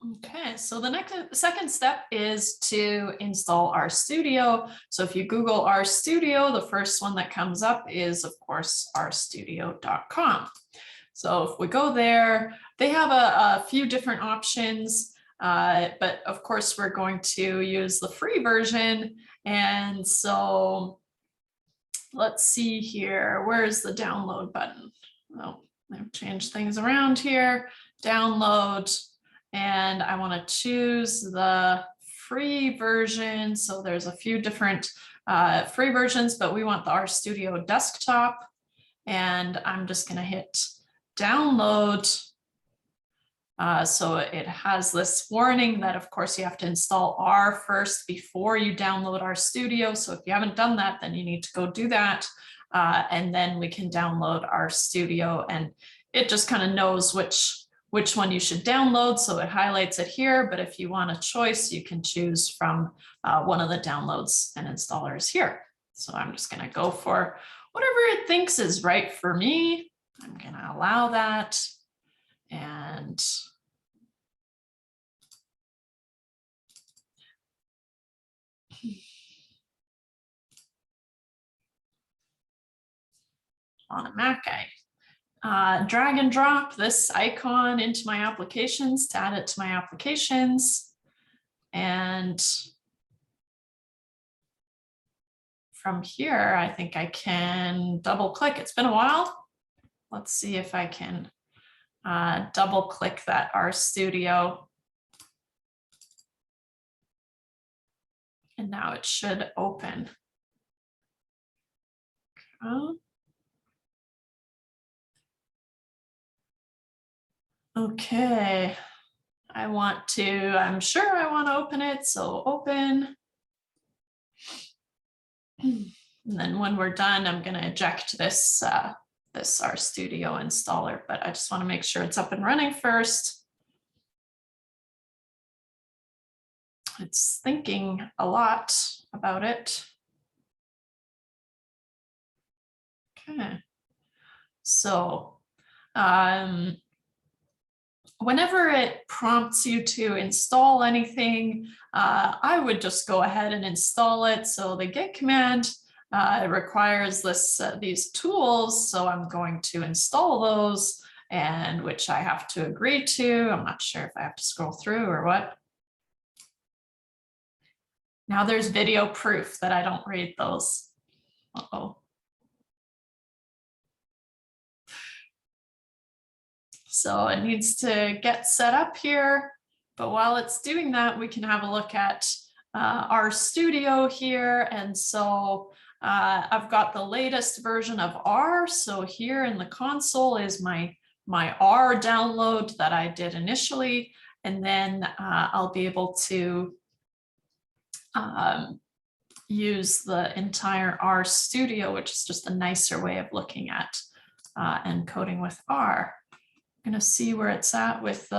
Okay, so the second step is to install RStudio. So if you Google RStudio, the first one that comes up is, of course, rstudio.com. So if we go there, they have a few different options, but of course we're going to use the free version. And so let's see here, where's the download button? Oh, I've changed things around here. Download. And I want to choose the free version. So there's a few different free versions, but we want the RStudio desktop. And I'm just going to hit download. So it has this warning that, of course, you have to install R first before you download RStudio. So if you haven't done that, then you need to go do that. And then we can download RStudio, and it just kind of knows which one you should download. So it highlights it here, but if you want a choice, you can choose from one of the downloads and installers here. So I'm just going to go for whatever it thinks is right for me. I'm going to allow that. And on a Mac, I drag and drop this icon into my applications to add it to my applications. And from here, I think I can double click. It's been a while. Let's see if I can double click that RStudio. And now it should open. Okay, I'm sure I want to open it, so open. And then when we're done, I'm going to eject this RStudio installer, but I just want to make sure it's up and running first. It's thinking a lot about it. Okay, so whenever it prompts you to install anything, I would just go ahead and install it. So the git command it requires these tools, so I'm going to install those, and which I have to agree to. I'm not sure if I have to scroll through or what. Now there's video proof that I don't read those. Uh-oh. So it needs to get set up here, but while it's doing that, we can have a look at RStudio here. And so I've got the latest version of R. So here in the console is my R download that I did initially, and then I'll be able to use the entire RStudio, which is just a nicer way of looking at encoding with R. I'm going to see where it's at with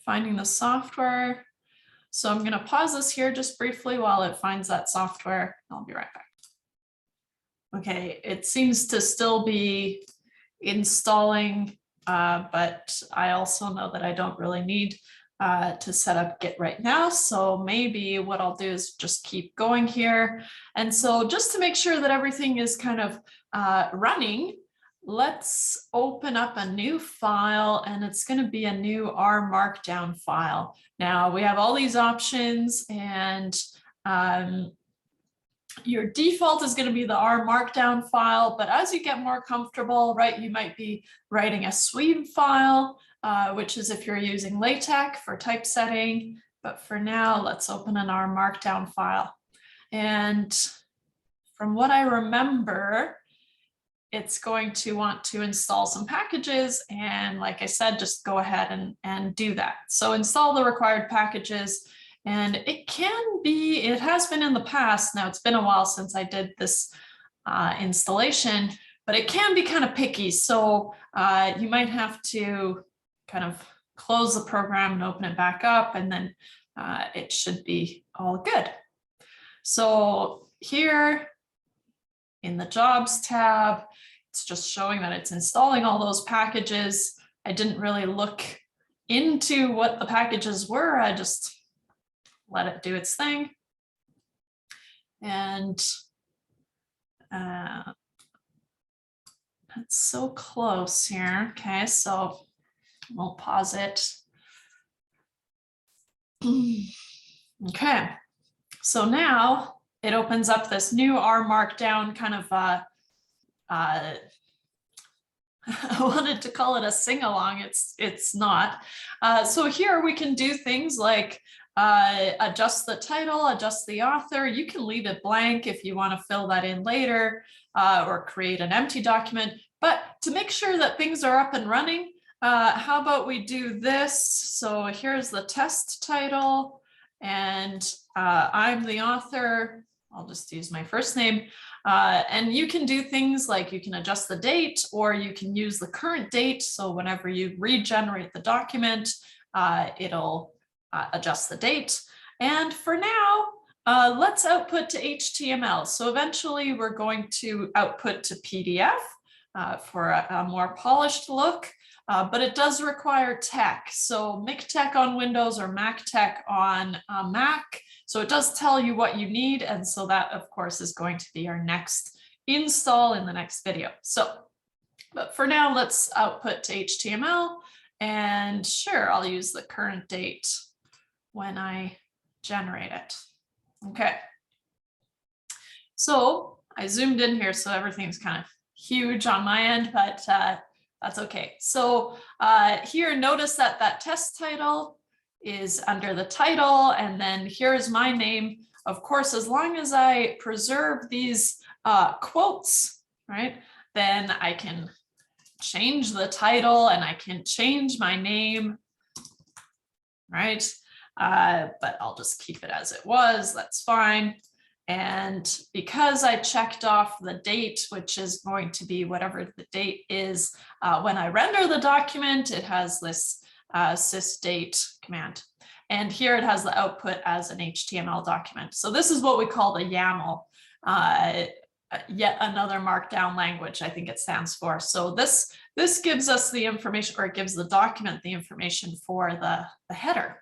finding the software. So I'm going to pause this here just briefly while it finds that software. I'll be right back. Okay, it seems to still be installing, but I also know that I don't really need to set up Git right now. So maybe what I'll do is just keep going here. And so just to make sure that everything is kind of running, let's open up a new file, and it's going to be a new R Markdown file. Now we have all these options, and your default is going to be the R Markdown file, but as you get more comfortable, right, you might be writing a Sweep file, which is if you're using LaTeX for typesetting. But for now, let's open an R Markdown file. And from what I remember, it's going to want to install some packages. And like I said, just go ahead and do that. So install the required packages. And it has been in the past. Now it's been a while since I did this installation, but it can be kind of picky. So you might have to kind of close the program and open it back up, and then it should be all good. So here in the Jobs tab, it's just showing that it's installing all those packages. I didn't really look into what the packages were. I just let it do its thing. And it's so close here. Okay, so we'll pause it. Okay, so now it opens up this new R Markdown kind of, I wanted to call it a sing-along, it's not. So here we can do things like adjust the title, adjust the author. You can leave it blank if you want to fill that in later, or create an empty document. But to make sure that things are up and running, how about we do this? So here's the test title, and I'm the author. I'll just use my first name. And you can do things like you can adjust the date, or you can use the current date. So whenever you regenerate the document, it'll adjust the date. And for now, let's output to HTML. So eventually we're going to output to PDF for a more polished look, but it does require tech. So MikTeX on Windows or MacTeX on Mac. So it does tell you what you need. And so that, of course, is going to be our next install in the next video. So, but for now, let's output to HTML. And sure, I'll use the current date when I generate it. Okay. So I zoomed in here, so everything's kind of huge on my end, but that's okay. So here, notice that that test title is under the title, and then here's my name. Of course, as long as I preserve these quotes, right, then I can change the title and I can change my name, right? But I'll just keep it as it was, that's fine. And because I checked off the date, which is going to be whatever the date is, when I render the document, it has this sysdate command. And here it has the output as an HTML document. So this is what we call the YAML, yet another markdown language, I think it stands for. So this gives us the information, or it gives the document the information for the header.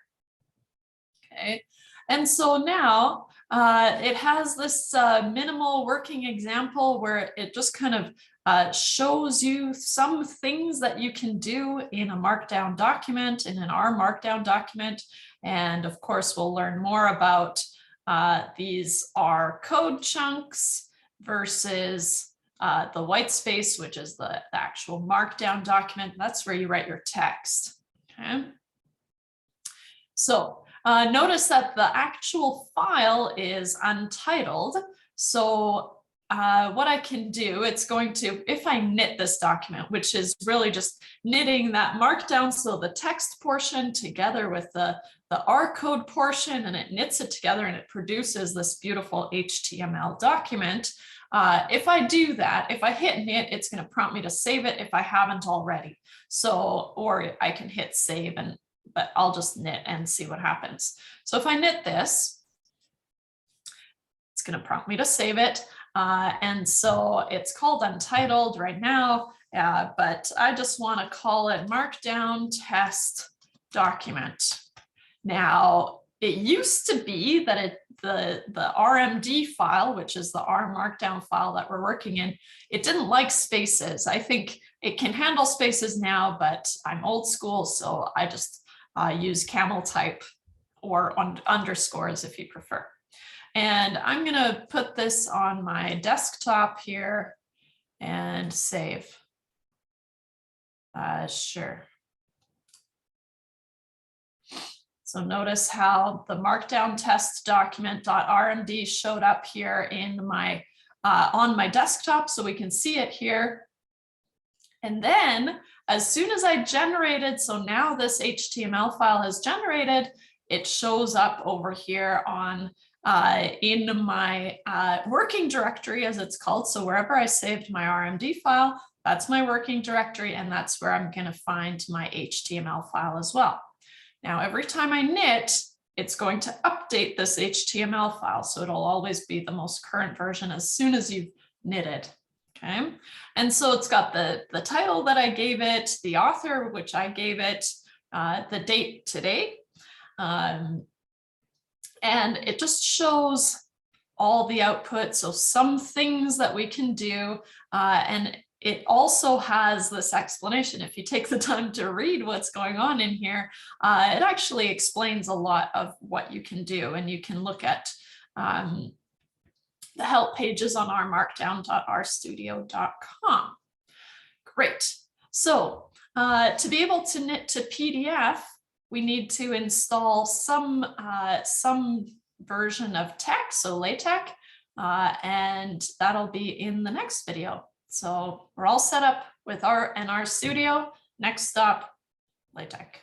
Okay, and so now it has this minimal working example where it just kind of shows you some things that you can do in a markdown document, in an R markdown document. And of course, we'll learn more about these R code chunks versus the white space, which is the actual markdown document. That's where you write your text. Okay. So notice that the actual file is untitled. So what I can do, it's going to, if I knit this document, which is really just knitting that markdown, so the text portion together with the R code portion, and it knits it together and it produces this beautiful HTML document. If I do that, if I hit knit, it's going to prompt me to save it if I haven't already. So, or I can hit save, but I'll just knit and see what happens. So if I knit this, it's going to prompt me to save it. And so it's called untitled right now, but I just want to call it markdown test document. Now, it used to be that the RMD file, which is the R markdown file that we're working in, it didn't like spaces. I think it can handle spaces now, but I'm old school, so I just use camel type or underscores if you prefer. And I'm going to put this on my desktop here and save. Sure. So notice how the markdown test document.rmd showed up here in my on my desktop, so we can see it here. And then as soon as I generated, so now this HTML file has generated, it shows up over here on in my working directory, as it's called. So wherever I saved my RMD file, that's my working directory, and that's where I'm going to find my HTML file as well. Now, every time I knit, it's going to update this HTML file. So it'll always be the most current version as soon as you've knitted. Okay. And so it's got the title that I gave it, the author, which I gave it, the date today. And it just shows all the output. So some things that we can do, and it also has this explanation. If you take the time to read what's going on in here, it actually explains a lot of what you can do, and you can look at the help pages on rmarkdown.rstudio.com. Great. So to be able to knit to PDF, we need to install some version of text, so LaTeX, and that'll be in the next video. So we're all set up with RStudio. Next stop, LaTeX.